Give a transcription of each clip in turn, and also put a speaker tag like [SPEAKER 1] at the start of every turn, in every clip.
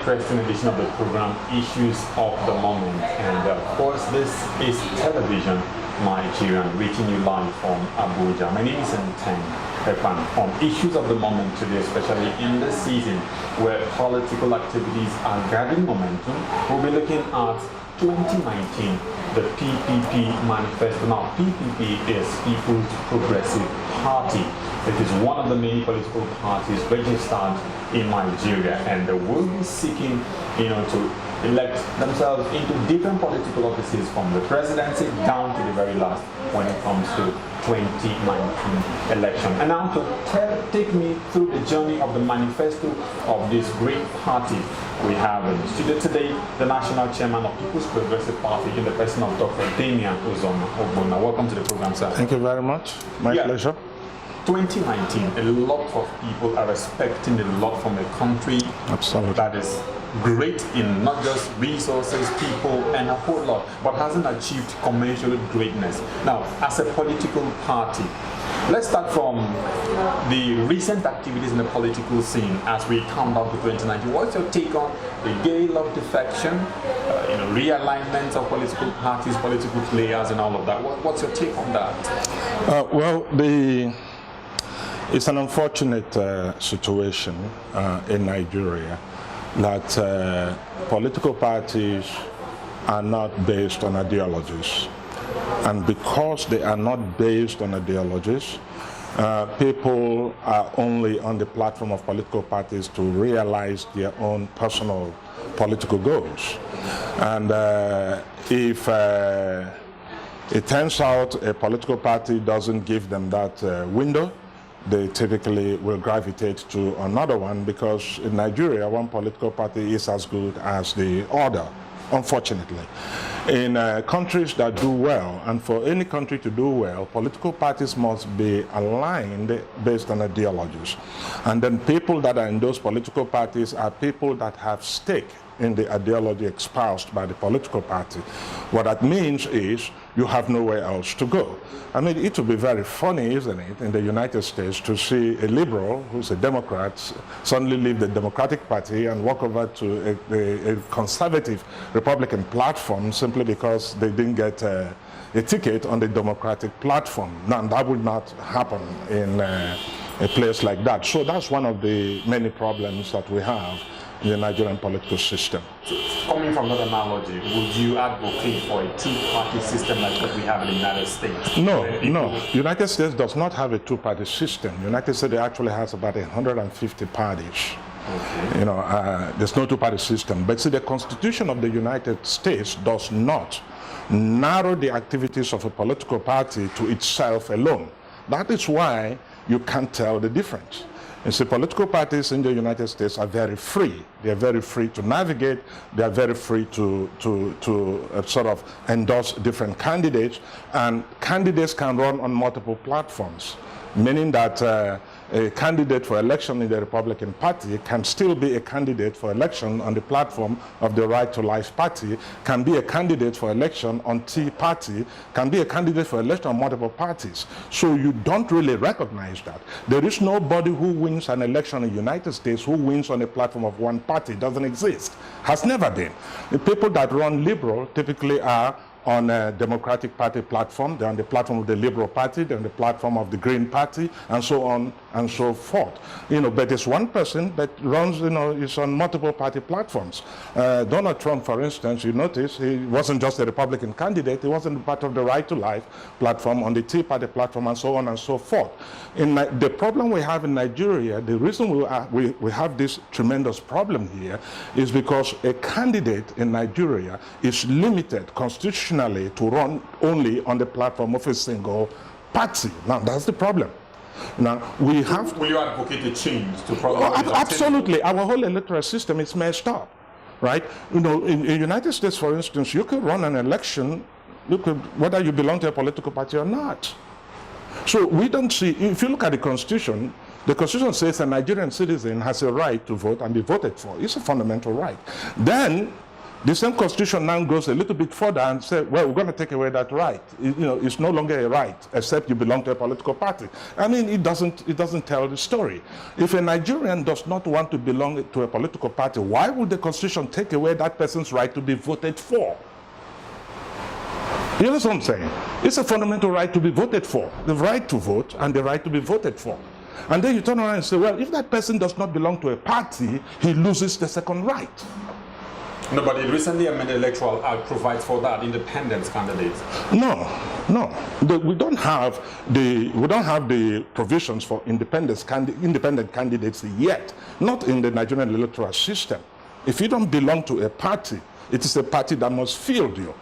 [SPEAKER 1] interesting edition of the program, Issues of the Moment. And of course, this is television Nigerian, reaching you live from Abuja. My name is Nteng Epan. On Issues of the Moment today, especially in this season where political activities are gathering momentum, we'll be looking at 2019, the PPP Manifesto. Now, PPP is People's Progressive Party. It is one of the many political parties registered in Nigeria, and they will be seeking, to elect themselves into different political offices from the presidency down to the very last when it comes to 2019 election. And now to take me through the journey of the manifesto of this great party, we have in the studio today the national chairman of People's Progressive Party in the person of Dr. Damian Ogbonna. Welcome to the program, sir.
[SPEAKER 2] Thank you very much. My pleasure.
[SPEAKER 1] 2019, a lot of people are expecting a lot from a country that is great in not just resources, people, and a whole lot, but hasn't achieved commensurate greatness. Now, as a political party, let's start from the recent activities in the political scene as we count down to 2019. What's your take on the gale of defection, realignment of political parties, political players, and all of that? What's your take on that?
[SPEAKER 2] It's an unfortunate situation in Nigeria that political parties are not based on ideologies. And because they are not based on ideologies, people are only on the platform of political parties to realize their own personal political goals. And if it turns out a political party doesn't give them that window, they typically will gravitate to another one, because in Nigeria, one political party is as good as the other, unfortunately. In countries that do well, and for any country to do well, political parties must be aligned based on ideologies. And then people that are in those political parties are people that have stake in the ideology espoused by the political party. What that means is you have nowhere else to go. I mean, it would be very funny, isn't it, in the United States to see a liberal who's a Democrat suddenly leave the Democratic Party and walk over to a conservative Republican platform simply because they didn't get a ticket on the Democratic platform. Now, that would not happen in a place like that. So that's one of the many problems that we have in the Nigerian political system.
[SPEAKER 1] Coming from that analogy, would you advocate for a two-party system like what we have in the United States?
[SPEAKER 2] No. The United States does not have a two-party system. The United States actually has about 150 parties. Okay. There's no two-party system. But see, the Constitution of the United States does not narrow the activities of a political party to itself alone. That is why you can't tell the difference. You see, political parties in the United States are very free. They are very free to navigate. They are very free to sort of endorse different candidates. And candidates can run on multiple platforms, meaning that a candidate for election in the Republican Party can still be a candidate for election on the platform of the Right to Life Party, can be a candidate for election on Tea Party, can be a candidate for election on multiple parties. So you don't really recognize that. There is nobody who wins an election in the United States who wins on the platform of one party. It doesn't exist. Has never been. The people that run liberal typically are on a Democratic Party platform, they're on the platform of the Liberal Party, they're on the platform of the Green Party, and so on and so forth. But it's one person that runs, is on multiple party platforms. Donald Trump, for instance, you notice he wasn't just a Republican candidate, he wasn't part of the Right to Life platform, on the Tea Party platform, and so on and so forth. The problem we have in Nigeria, the reason we have this tremendous problem here is because a candidate in Nigeria is limited constitutionally to run only on the platform of a single party. Now, that's the problem. Now, we have...
[SPEAKER 1] Will you advocate a change to problem?
[SPEAKER 2] Absolutely. Our whole electoral system is messed up, right? In the United States, for instance, you could run an election, whether you belong to a political party or not. So we don't see... If you look at the Constitution says a Nigerian citizen has a right to vote and be voted for. It's a fundamental right. Then, The same constitution now goes a little bit further and says, well, we're going to take away that right. It's no longer a right, except you belong to a political party. I mean, it doesn't tell the story. If a Nigerian does not want to belong to a political party, why would the constitution take away that person's right to be voted for? You know what I'm saying? It's a fundamental right to be voted for, the right to vote and the right to be voted for. And then you turn around and say, well, if that person does not belong to a party, he loses the second right.
[SPEAKER 1] No, but the recently amended Electoral Act provides for that, independent candidates.
[SPEAKER 2] No. We don't have the provisions for independent candidates yet, not in the Nigerian electoral system. If you don't belong to a party, it is a party that must field you.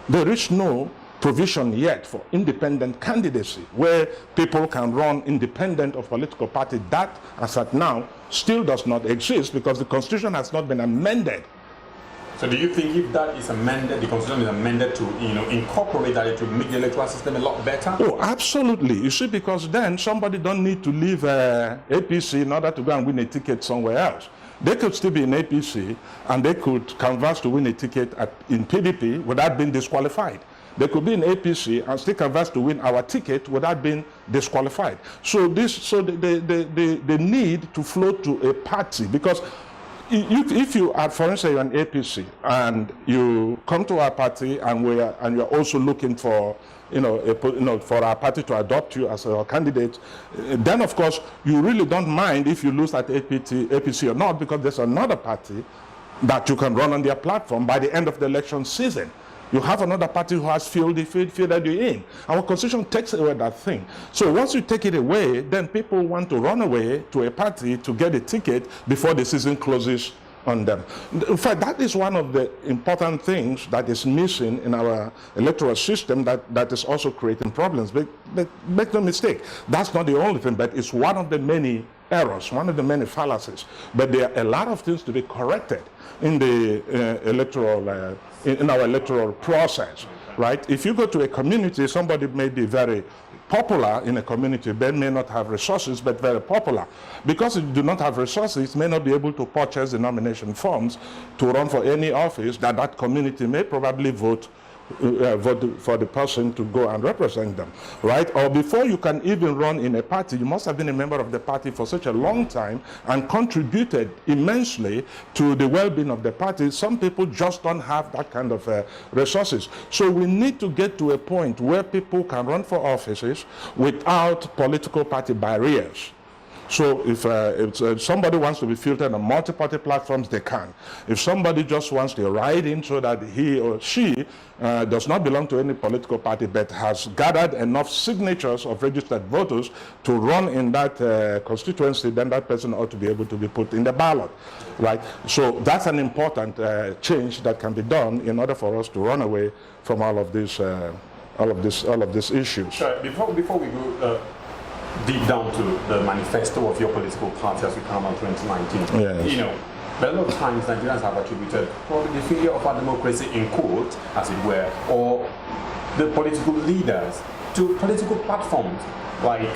[SPEAKER 2] There is no provision yet for independent candidacy where people can run independent of political party. That, as at now, still does not exist because the constitution has not been amended.
[SPEAKER 1] So do you think if that is amended, the constitution is amended to incorporate that, it will make the electoral system a lot better?
[SPEAKER 2] Oh, absolutely. You see, because then somebody don't need to leave APC in order to go and win a ticket somewhere else. They could still be in APC and they could canvass to win a ticket in PDP without being disqualified. They could be in APC and still canvass to win our ticket without being disqualified. So the need to flow to a party, because if you are, for instance, you're an APC and you come to our party and you're also looking for, for our party to adopt you as a candidate, then of course you really don't mind if you lose at APC or not, because there's another party that you can run on their platform by the end of the election season. You have another party who has fielded you in. Our constitution takes away that thing. So once you take it away, then people want to run away to a party to get a ticket before the season closes on them. In fact, that is one of the important things that is missing in our electoral system that is also creating problems. But make no mistake, that's not the only thing, but it's one of the many errors, one of the many fallacies. But there are a lot of things to be corrected in the in our electoral process, right? If you go to a community, somebody may be very popular in a community, but may not have resources, but very popular. Because you do not have resources, may not be able to purchase the nomination forms to run for any office that community may probably vote for the person to go and represent them, right? Or before you can even run in a party, you must have been a member of the party for such a long time and contributed immensely to the well-being of the party. Some people just don't have that kind of resources. So we need to get to a point where people can run for offices without political party barriers. So if somebody wants to be filtered on multi-party platforms, they can. If somebody just wants to ride in so that he or she does not belong to any political party but has gathered enough signatures of registered voters to run in that constituency, then that person ought to be able to be put in the ballot, right? So that's an important change that can be done in order for us to run away from all of these issues.
[SPEAKER 1] Sure. Before we go deep down to the manifesto of your political party as we come out 2019.
[SPEAKER 2] Yes.
[SPEAKER 1] A lot of times Nigerians have attributed probably the failure of our democracy in quote, as it were, or the political leaders to political platforms. Like,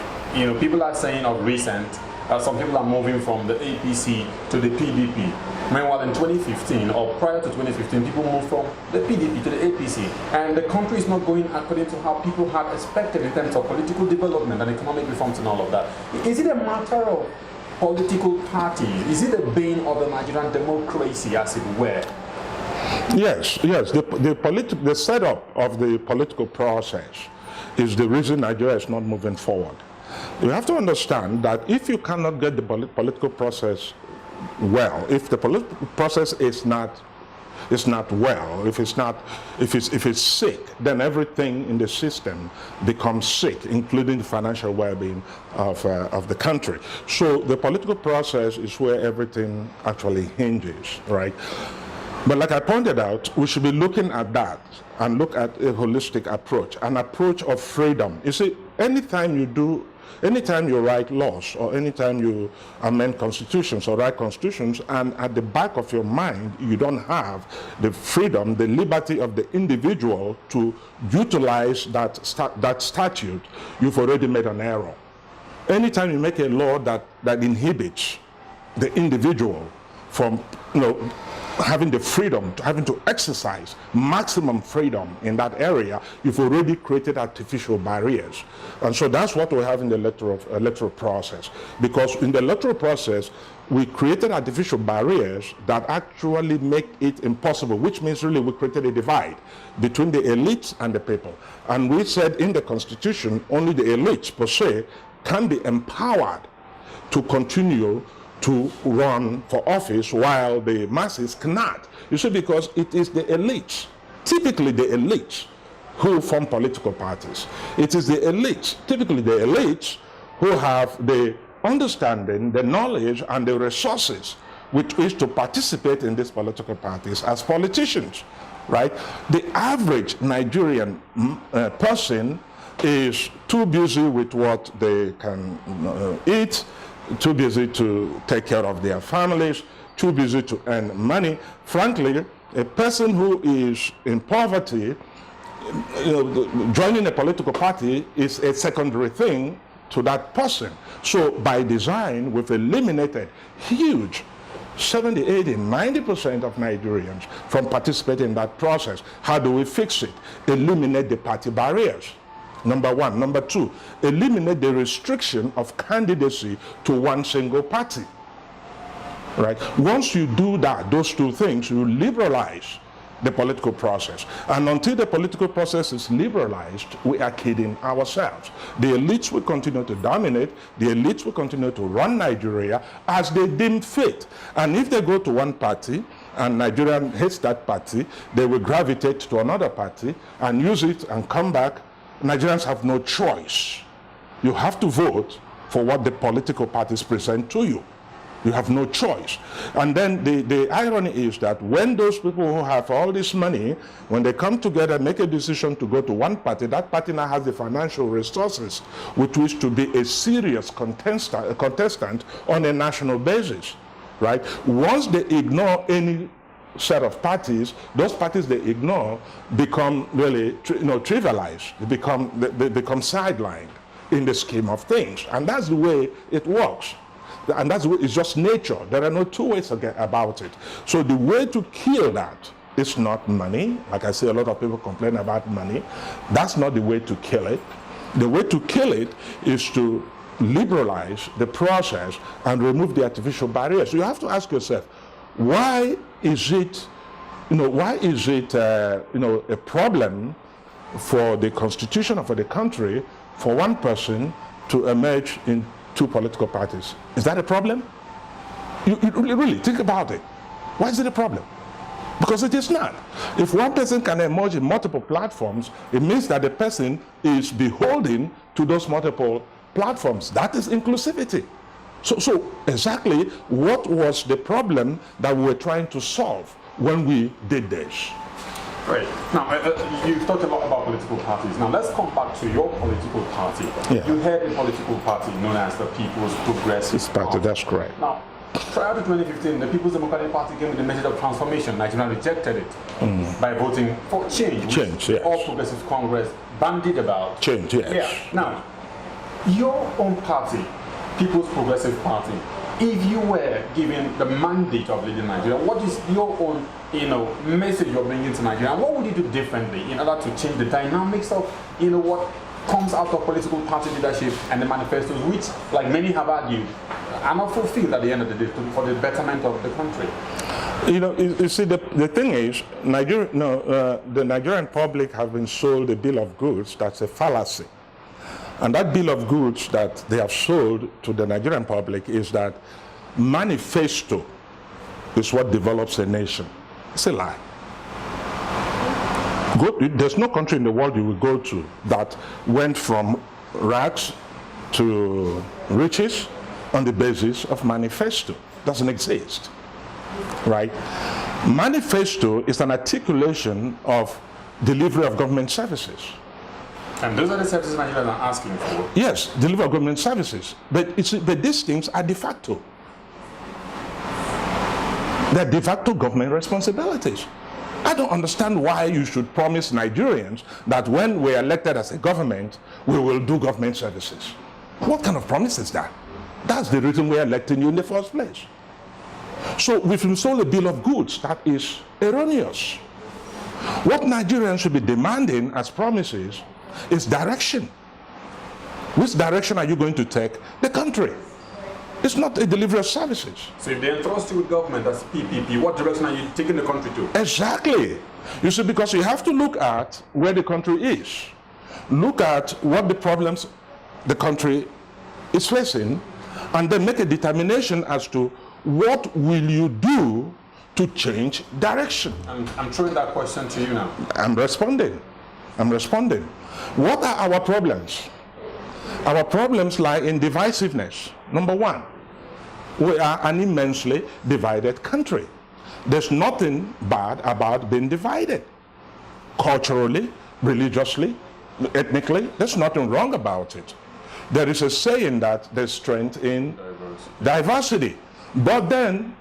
[SPEAKER 1] people are saying of recent, some people are moving from the APC to the PDP. Meanwhile, in 2015, or prior to 2015, people moved from the PDP to the APC. And the country is not going according to how people had expected in terms of political development and economic reforms and all of that. Is it a matter of political parties? Is it the bane of the Nigerian democracy, as it were?
[SPEAKER 2] Yes. The setup of the political process is the reason Nigeria is not moving forward. You have to understand that if you cannot get the political process well, if the political process is not well, if it's sick, then everything in the system becomes sick, including the financial well-being of the country. So the political process is where everything actually hinges, right? But like I pointed out, we should be looking at that and look at a holistic approach, an approach of freedom. You see, anytime you write laws or anytime you amend constitutions or write constitutions, and at the back of your mind you don't have the freedom, the liberty of the individual to utilize that statute, you've already made an error. Anytime you make a law that inhibits the individual from having the freedom, having to exercise maximum freedom in that area, you've already created artificial barriers. And so that's what we have in the electoral process. Because in the electoral process, we created artificial barriers that actually make it impossible, which means really we created a divide between the elites and the people. And we said in the Constitution, only the elites per se can be empowered to continue to run for office while the masses cannot. You see, because it is the elites, typically the elites, who form political parties. It is the elites, typically the elites, who have the understanding, the knowledge, and the resources which is to participate in these political parties as politicians, right? The average Nigerian person is too busy with what they can eat, too busy to take care of their families, too busy to earn money. Frankly, a person who is in poverty, joining a political party is a secondary thing to that person. So by design, we've eliminated huge 70, 80, 90% of Nigerians from participating in that process. How do we fix it? Eliminate the party barriers. Number one. Number two, eliminate the restriction of candidacy to one single party. Right? Once you do that, those two things, you liberalize the political process. And until the political process is liberalized, we are kidding ourselves. The elites will continue to dominate, the elites will continue to run Nigeria as they deem fit. And if they go to one party, and Nigeria hates that party, they will gravitate to another party and use it and come back. Nigerians have no choice. You have to vote for what the political parties present to you. You have no choice. And then the irony is that when those people who have all this money, when they come together, make a decision to go to one party, that party now has the financial resources with which to be a serious contestant on a national basis, right? Once they ignore any set of parties, those parties they ignore become really trivialized. They become sidelined in the scheme of things. And that's the way it works. And that's it's just nature. There are no two ways about it. So the way to kill that is not money. Like I say, a lot of people complain about money. That's not the way to kill it. The way to kill it is to liberalize the process and remove the artificial barriers. So you have to ask yourself, why is it a problem for the constitution or for the country for one person to emerge in two political parties? Is that a problem? You really think about it. Why is it a problem? Because it is not. If one person can emerge in multiple platforms, it means that the person is beholden to those multiple platforms. That is inclusivity. So exactly what was the problem that we were trying to solve when we did this?
[SPEAKER 1] Great. Now, you've talked a lot about political parties. Now, let's come back to your political party.
[SPEAKER 2] Yeah.
[SPEAKER 1] You had a political party known as the People's Progressive Party.
[SPEAKER 2] That's correct.
[SPEAKER 1] Now, prior to 2015, the People's Democratic Party came with the message of transformation. Nigeria rejected it by voting for change.
[SPEAKER 2] Change, yes.
[SPEAKER 1] All Progressive Congress bandied about.
[SPEAKER 2] Change, yes.
[SPEAKER 1] Yeah. Now, your own party, People's Progressive Party, if you were given the mandate of leading Nigeria, what is your own message you're bringing to Nigeria? And what would you do differently in order to change the dynamics of what comes out of political party leadership and the manifestos, which, like many have argued, are not fulfilled at the end of the day for the betterment of the country?
[SPEAKER 2] You see, the thing is, the Nigerian public have been sold a bill of goods that's a fallacy. And that bill of goods that they have sold to the Nigerian public is that manifesto is what develops a nation. It's a lie. There's no country in the world you will go to that went from rags to riches on the basis of manifesto. Doesn't exist, right? Manifesto is an articulation of delivery of government services.
[SPEAKER 1] And those are the services Nigerians are asking for?
[SPEAKER 2] Yes, deliver government services. But these things are de facto. They're de facto government responsibilities. I don't understand why you should promise Nigerians that when we're elected as a government, we will do government services. What kind of promise is that? That's the reason we're electing you in the first place. So we've been sold a bill of goods that is erroneous. What Nigerians should be demanding as promises is direction. Which direction are you going to take the country? It's not a delivery of services.
[SPEAKER 1] So if they entrust you with government as PPP, what direction are you taking the country to?
[SPEAKER 2] Exactly. You see, because you have to look at where the country is. Look at what the problems the country is facing, and then make a determination as to what will you do to change direction.
[SPEAKER 1] I'm throwing that question to you now.
[SPEAKER 2] I'm responding. What are our problems? Our problems lie in divisiveness. Number one, we are an immensely divided country. There's nothing bad about being divided. Culturally, religiously, ethnically, there's nothing wrong about it. There is a saying that there's strength in diversity. But then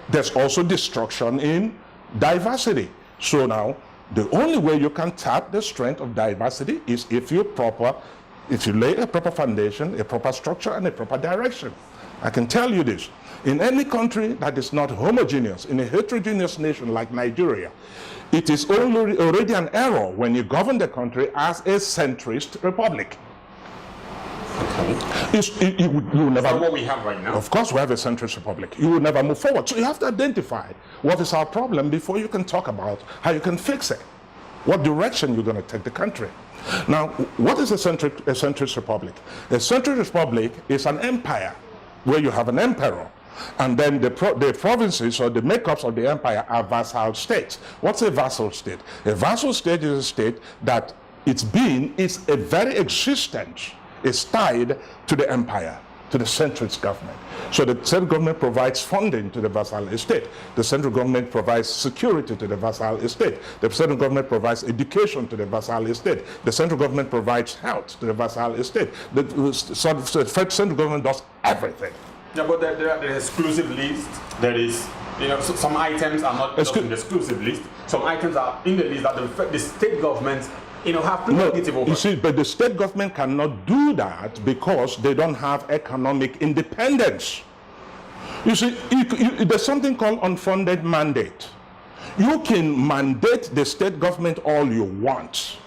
[SPEAKER 2] there's also destruction in diversity. So now, the only way you can tap the strength of diversity is if you lay a proper foundation, a proper structure, and a proper direction. I can tell you this. In any country that is not homogeneous, in a heterogeneous nation like Nigeria, it is already an error when you govern the country as a centrist republic. You will never.
[SPEAKER 1] That's what we have right now.
[SPEAKER 2] Of course, we have a centrist republic. You will never move forward. So you have to identify what is our problem before you can talk about how you can fix it. What direction you're going to take the country. Now, what is a centrist republic? A centrist republic is an empire where you have an emperor, and then the provinces or the makeups of the empire are vassal states. What's a vassal state? A vassal state is a state that its being, its a very existence is tied to the empire, to the centrist government. So the central government provides funding to the vassal estate. The central government provides security to the vassal estate. The central government provides education to the vassal estate. The central government provides health to the vassal estate. The central government does everything.
[SPEAKER 1] Yeah, but there are the exclusive list. There is, some items are not in the exclusive list. Some items are in the list that the state governments have prerogative over.
[SPEAKER 2] You see, but the state government cannot do that because they don't have economic independence. You see, there's something called unfunded mandate. You can mandate the state government all you want.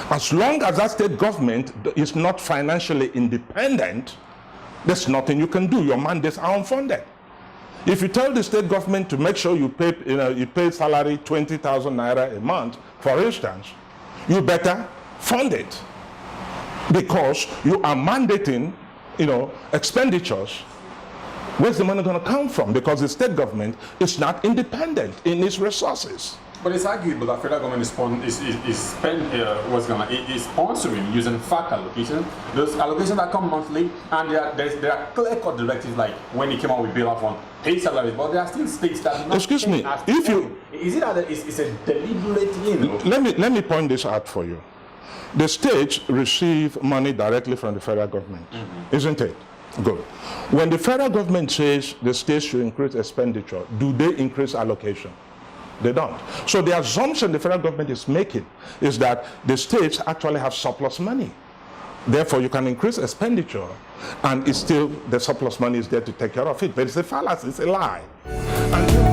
[SPEAKER 2] As long as that state government is not financially independent, there's nothing you can do. Your mandates are unfunded. If you tell the state government to make sure you pay salary 20,000 naira a month, for instance, you better fund it, because you are mandating, expenditures. Where's the money going to come from? Because the state government is not independent in its resources.
[SPEAKER 1] But it's arguable that federal government is sponsoring using FAC allocation. Those allocations that come monthly, and there are clear-cut directives, like when it came out with bailout fund, pay salaries, but there are still states that do not.
[SPEAKER 2] Excuse me,
[SPEAKER 1] if you is it that it's a deliberate
[SPEAKER 2] Let me point this out for you. The states receive money directly from the federal government, isn't it? Good. When the federal government says the states should increase expenditure, do they increase allocation? They don't. So the assumption the federal government is making is that the states actually have surplus money. Therefore, you can increase expenditure, and it's still the surplus money is there to take care of it. But it's a fallacy, it's a lie. And